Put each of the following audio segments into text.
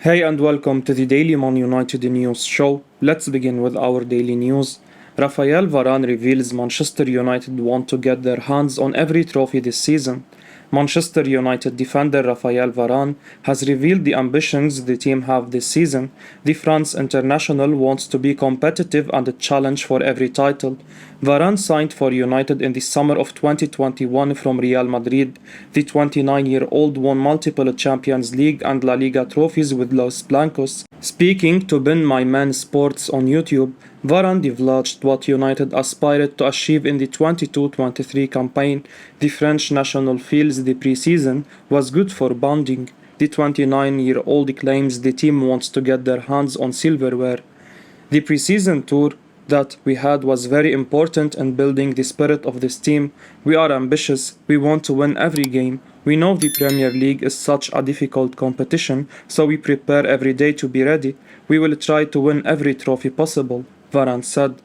Hey and welcome to the Daily Man United News Show. Let's begin with our daily news. Raphael Varane reveals Manchester United want to get their hands on every trophy this season. Manchester United defender Raphael Varane has revealed the ambitions the team have this season. The France international wants to be competitive and a challenge for every title. Varane signed for United in the summer of 2021 from Real Madrid. The 29-year-old won multiple Champions League and La Liga trophies with Los Blancos. Speaking to Ben My Man Sports on YouTube, Varan divulged what United aspired to achieve in the 22-23 campaign. The French national feels the pre-season was good for bonding. The 29-year-old claims the team wants to get their hands on silverware. The pre-season tour that we had was very important in building the spirit of this team. We are ambitious, we want to win every game. We know the Premier League is such a difficult competition, so we prepare every day to be ready. We will try to win every trophy possible, Varan said.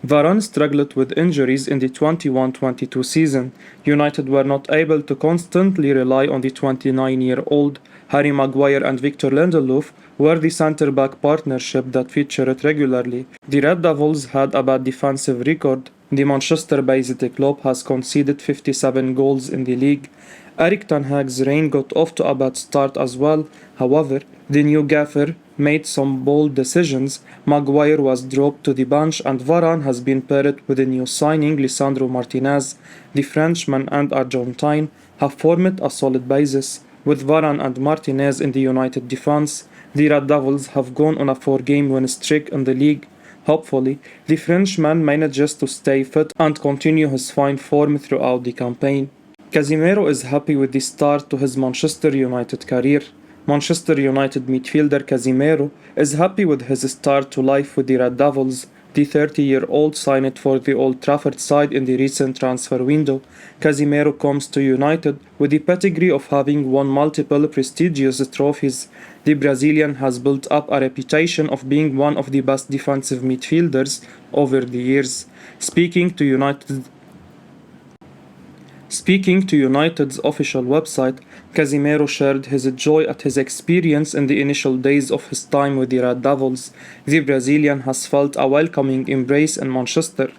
Varan struggled with injuries in the 21-22 season. United were not able to constantly rely on the 29-year-old. Harry Maguire and Victor Lindelof were the centre-back partnership that featured regularly. The Red Devils had a bad defensive record. The Manchester-based club has conceded 57 goals in the league. Eric Tanguy's reign got off to a bad start as well. However, the new gaffer made some bold decisions. Maguire was dropped to the bench and Varan has been paired with the new signing Lisandro Martinez. The Frenchman and Argentine have formed a solid basis. With Varan and Martinez in the United defense, the Red Devils have gone on a 4-game win streak in the league. Hopefully, the Frenchman manages to stay fit and continue his fine form throughout the campaign. Casemiro is happy with the start to his Manchester United career. Manchester United midfielder Casemiro is happy with his start to life with the Red Devils. The 30-year-old signed for the Old Trafford side in the recent transfer window. Casemiro comes to United with the pedigree of having won multiple prestigious trophies. The Brazilian has built up a reputation of being one of the best defensive midfielders over the years. Speaking to United's official website, Casemiro shared his joy at his experience in the initial days of his time with the Red Devils. The Brazilian has felt a welcoming embrace in Manchester.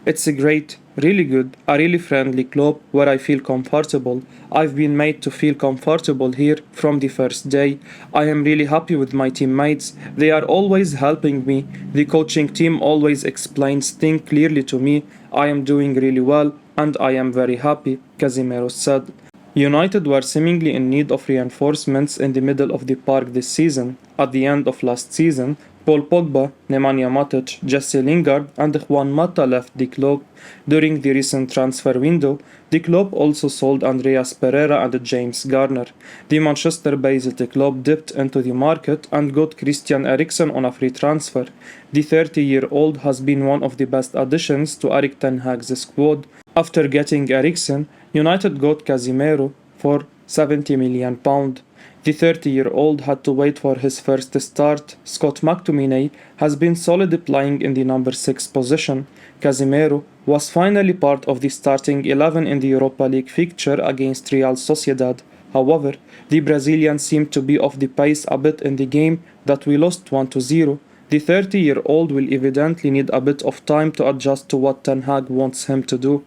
It's a great, really good, a really friendly club where I feel comfortable. I've been made to feel comfortable here from the first day. I am really happy with my teammates. They are always helping me. The coaching team always explains things clearly to me. I am doing really well and I am very happy, Casemiro said. United were seemingly in need of reinforcements in the middle of the park this season. At the end of last season, Paul Pogba, Nemanja Matic, Jesse Lingard and Juan Mata left the club. During the recent transfer window, the club also sold Andreas Pereira and James Garner. The Manchester-based club dipped into the market and got Christian Eriksen on a free transfer. The 30-year-old has been one of the best additions to Eric Tanguy's squad. After getting Eriksen, United got Casemiro for £70 million. The 30-year-old had to wait for his first start. Scott McTominay has been solid playing in the number 6 position. Casemiro was finally part of the starting 11 in the Europa League fixture against Real Sociedad. However, the Brazilian seemed to be off the pace a bit in the game that we lost 1-0. The 30-year-old will evidently need a bit of time to adjust to what Ten Hag wants him to do.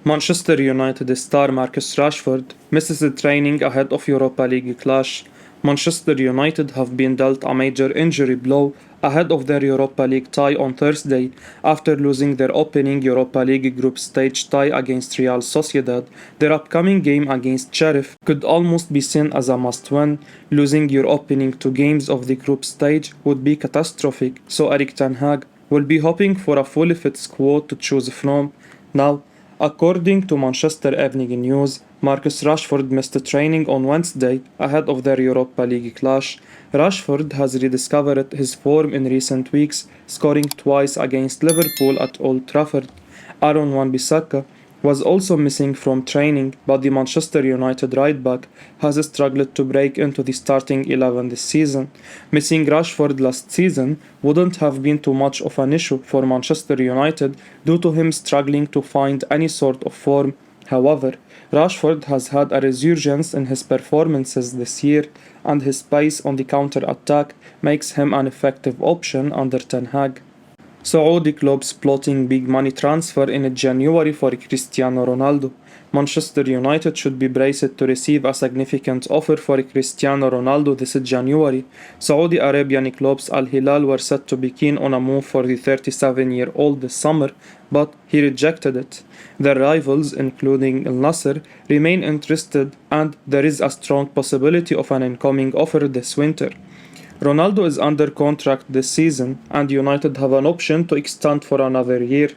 Manchester United star Marcus Rashford misses the training ahead of Europa League clash. Manchester United have been dealt a major injury blow ahead of their Europa League tie on Thursday after losing their opening Europa League group stage tie against Real Sociedad. Their upcoming game against Sheriff could almost be seen as a must-win. Losing your opening 2 games of the group stage would be catastrophic, so Eric Ten Hag will be hoping for a fully fit squad to choose from. Now, according to Manchester Evening News, Marcus Rashford missed training on Wednesday ahead of their Europa League clash. Rashford has rediscovered his form in recent weeks, scoring twice against Liverpool at Old Trafford. Aaron Wan-Bissaka was also missing from training, but the Manchester United right-back has struggled to break into the starting 11 this season. Missing Rashford last season wouldn't have been too much of an issue for Manchester United due to him struggling to find any sort of form. However, Rashford has had a resurgence in his performances this year, and his pace on the counter-attack makes him an effective option under Ten Hag. Saudi clubs plotting big money transfer in January for Cristiano Ronaldo. Manchester United should be braced to receive a significant offer for Cristiano Ronaldo this January. Saudi Arabian clubs Al Hilal were set to be keen on a move for the 37-year-old this summer, but he rejected it. Their rivals, including Al Nassr, remain interested, and there is a strong possibility of an incoming offer this winter. Ronaldo is under contract this season, and United have an option to extend for another year.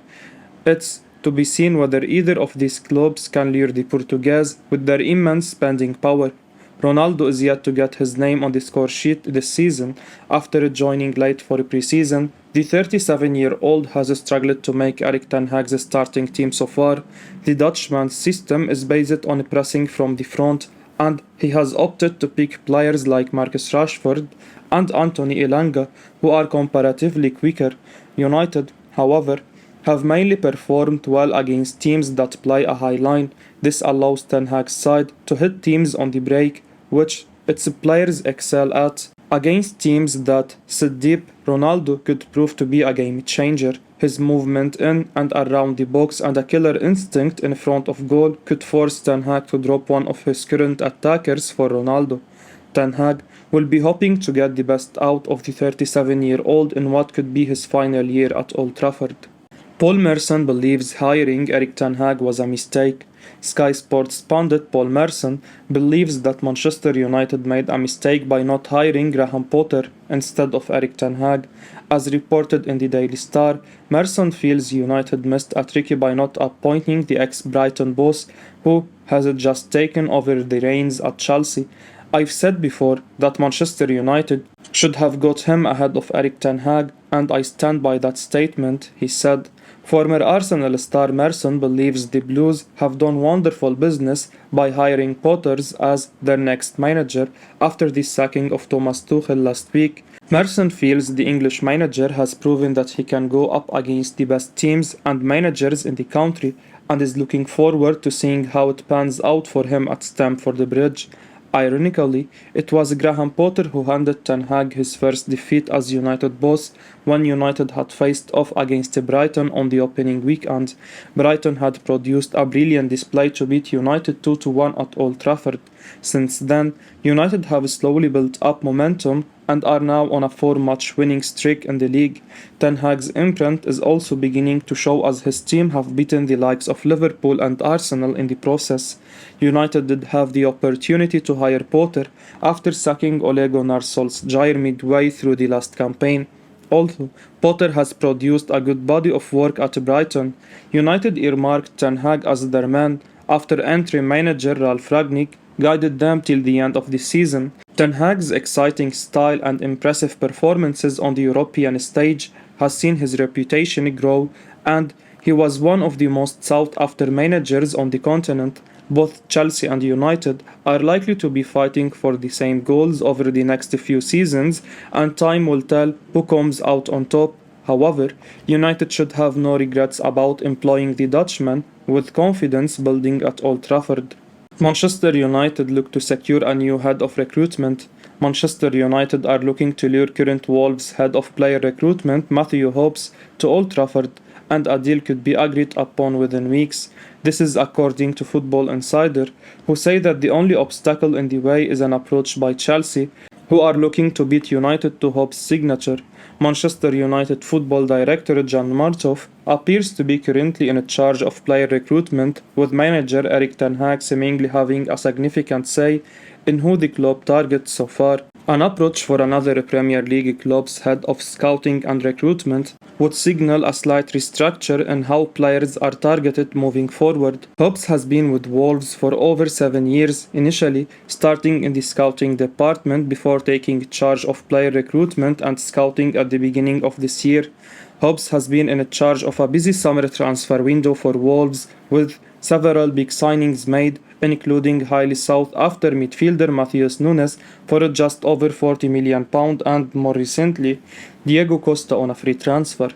It's to be seen whether either of these clubs can lure the Portuguese with their immense spending power. Ronaldo is yet to get his name on the score sheet this season. After joining late for pre-season, the 37-year-old has struggled to make Eric Tanguy's starting team so far. The Dutchman's system is based on pressing from the front, and he has opted to pick players like Marcus Rashford and Anthony Elanga, who are comparatively quicker. United, however, have mainly performed well against teams that play a high line. This allows Ten Hag's side to hit teams on the break, which its players excel at. Against teams that sit deep, Ronaldo could prove to be a game changer. His movement in and around the box and a killer instinct in front of goal could force Ten Hag to drop one of his current attackers for Ronaldo. Ten Hag will be hoping to get the best out of the 37-year-old in what could be his final year at Old Trafford. Paul Merson believes hiring Eric Ten Hag was a mistake. Sky Sports pundit Paul Merson believes that Manchester United made a mistake by not hiring Graham Potter instead of Eric Ten Hag. As reported in the Daily Star, Merson feels United missed a trick by not appointing the ex-Brighton boss, who has just taken over the reins at Chelsea. I've said before that Manchester United should have got him ahead of Eric Ten Hag, and I stand by that statement, he said. Former Arsenal star Merson believes the Blues have done wonderful business by hiring Potter as their next manager after the sacking of Thomas Tuchel last week. Merson feels the English manager has proven that he can go up against the best teams and managers in the country, and is looking forward to seeing how it pans out for him at Stamford Bridge. Ironically, it was Graham Potter who handed Ten Hag his first defeat as United boss when United had faced off against Brighton on the opening weekend. Brighton had produced a brilliant display to beat United 2-1 at Old Trafford. Since then, United have slowly built up momentum and are now on a 4-match winning streak in the league. Ten Hag's imprint is also beginning to show as his team have beaten the likes of Liverpool and Arsenal in the process. United did have the opportunity to hire Potter after sacking Ole Gunnar Solskjaer midway through the last campaign. Although Potter has produced a good body of work at Brighton, United earmarked Ten Hag as their man after entry manager Ralf Rangnick guided them till the end of the season. Ten Hag's exciting style and impressive performances on the European stage has seen his reputation grow, and he was one of the most sought-after managers on the continent. Both Chelsea and United are likely to be fighting for the same goals over the next few seasons, and time will tell who comes out on top. However, United should have no regrets about employing the Dutchman, with confidence building at Old Trafford. Manchester United look to secure a new head of recruitment. Manchester United are looking to lure current Wolves head of player recruitment Matthew Hobbs to Old Trafford, and a deal could be agreed upon within weeks. This is according to Football Insider, who say that the only obstacle in the way is an approach by Chelsea, who are looking to beat United to Hobbs' signature. Manchester United football director Jan Martov appears to be currently in charge of player recruitment, with manager Eric Ten Hag seemingly having a significant say in who the club targets so far. An approach for another Premier League club's head of scouting and recruitment would signal a slight restructure in how players are targeted moving forward. Hobbs has been with Wolves for over 7 years, initially starting in the scouting department before taking charge of player recruitment and scouting at the beginning of this year. Hobbs has been in charge of a busy summer transfer window for Wolves, with several big signings made, including highly sought-after midfielder Matheus Nunes for just over £40 million and, more recently, Diego Costa on a free transfer.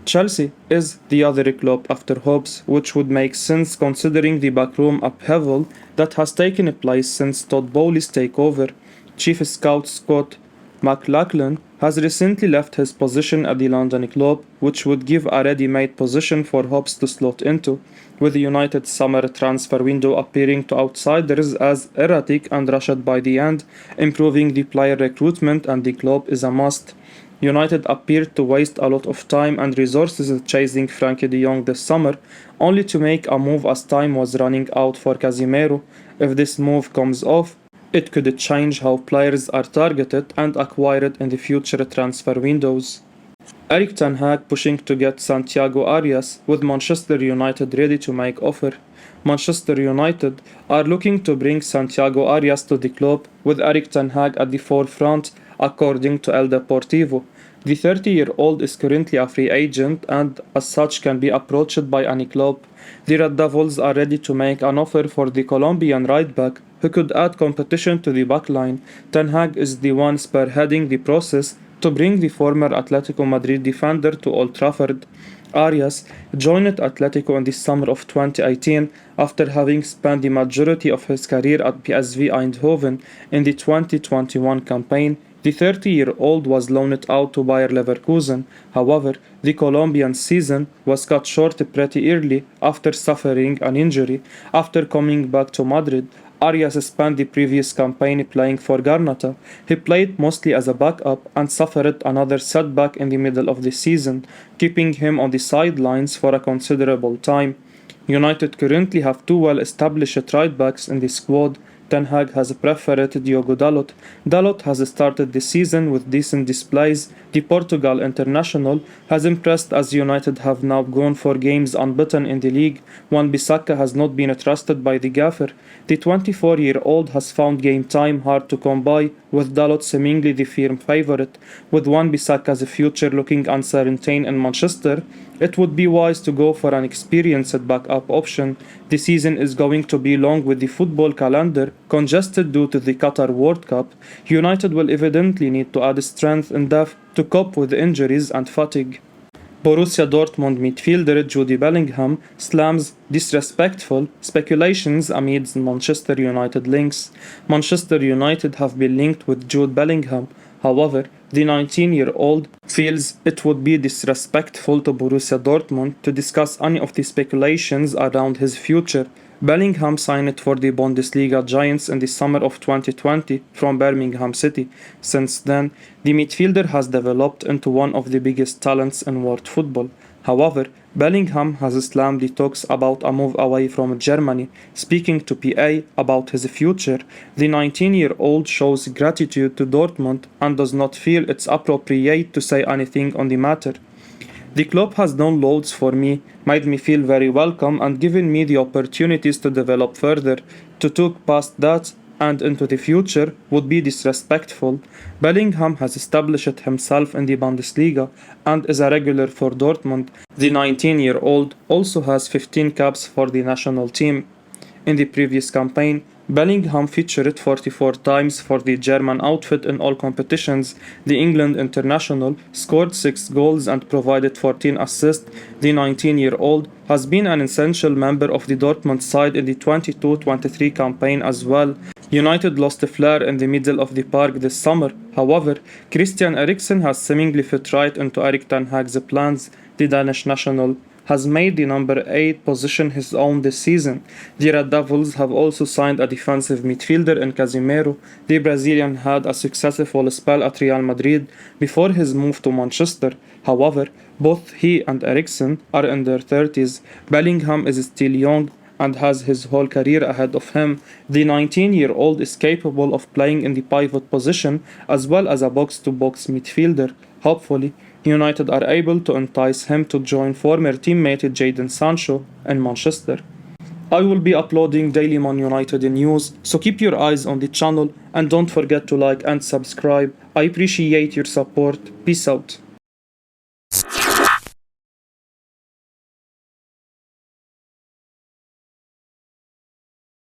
Chelsea is the other club after Hopes, which would make sense considering the backroom upheaval that has taken place since Todd Bowley's takeover. Chief Scout Scott McLachlan has recently left his position at the London club, which would give a ready-made position for Hopes to slot into, with the United summer transfer window appearing to outsiders as erratic and rushed by the end. Improving the player recruitment and the club is a must. United appeared to waste a lot of time and resources chasing Frankie de Jong this summer, only to make a move as time was running out for Casemiro. If this move comes off, it could change how players are targeted and acquired in the future transfer windows. Eric Tanguy pushing to get Santiago Arias, with Manchester United ready to make offer. Manchester United are looking to bring Santiago Arias to the club, with Eric Tanguy at the forefront, according to El Deportivo. The 30-year-old is currently a free agent and as such can be approached by any club. The Red Devils are ready to make an offer for the Colombian right-back, who could add competition to the backline. Tanguy is the one spearheading the process to bring the former Atletico Madrid defender to Old Trafford. Arias joined Atletico in the summer of 2018 after having spent the majority of his career at PSV Eindhoven in the 2021 campaign. The 30-year-old was loaned out to Bayer Leverkusen. However, the Colombian season was cut short pretty early after suffering an injury. After coming back to Madrid, Arias spent the previous campaign playing for Garnata. He played mostly as a backup and suffered another setback in the middle of the season, keeping him on the sidelines for a considerable time. United currently have two well-established right-backs in the squad. Tanguy has preferred Diogo Dalot. Dalot has started the season with decent displays. The Portugal international has impressed as United have now gone 4 games unbeaten in the league. Wan-Bissaka has not been trusted by the gaffer. The 24-year-old has found game time hard to come by, with Dalot seemingly the firm favourite. With Wan-Bissaka's future looking uncertain in Manchester, it would be wise to go for an experienced backup option. The season is going to be long with the football calendar congested due to the Qatar World Cup. United will evidently need to add strength and depth to cope with injuries and fatigue. Borussia Dortmund midfielder Jude Bellingham slams disrespectful speculations amidst Manchester United links. Manchester United have been linked with Jude Bellingham. However, the 19-year-old feels it would be disrespectful to Borussia Dortmund to discuss any of the speculations around his future. Bellingham signed for the Bundesliga Giants in the summer of 2020 from Birmingham City. Since then, the midfielder has developed into one of the biggest talents in world football. However, Bellingham has slammed the talks about a move away from Germany. Speaking to PA about his future, the 19-year-old shows gratitude to Dortmund and does not feel it's appropriate to say anything on the matter. The club has done loads for me, made me feel very welcome and given me the opportunities to develop further. To talk past that and into the future would be disrespectful. Bellingham has established himself in the Bundesliga and is a regular for Dortmund. The 19-year-old also has 15 caps for the national team. In the previous campaign, Bellingham featured 44 times for the German outfit in all competitions. The England international scored 6 goals and provided 14 assists. The 19-year-old has been an essential member of the Dortmund side in the 22-23 campaign as well. United lost a flair in the middle of the park this summer. However, Christian Eriksen has seemingly fit right into Erik Tanguy's plans. The Danish national has made the number 8 position his own this season. The Red Devils have also signed a defensive midfielder in Casemiro. The Brazilian had a successful spell at Real Madrid before his move to Manchester. However, both he and Eriksen are in their 30s. Bellingham is still young and has his whole career ahead of him. The 19-year-old is capable of playing in the pivot position as well as a box-to-box midfielder. Hopefully, United are able to entice him to join former teammate Jadon Sancho in Manchester. I will be uploading daily Man United news, so keep your eyes on the channel and don't forget to like and subscribe. I appreciate your support. Peace out.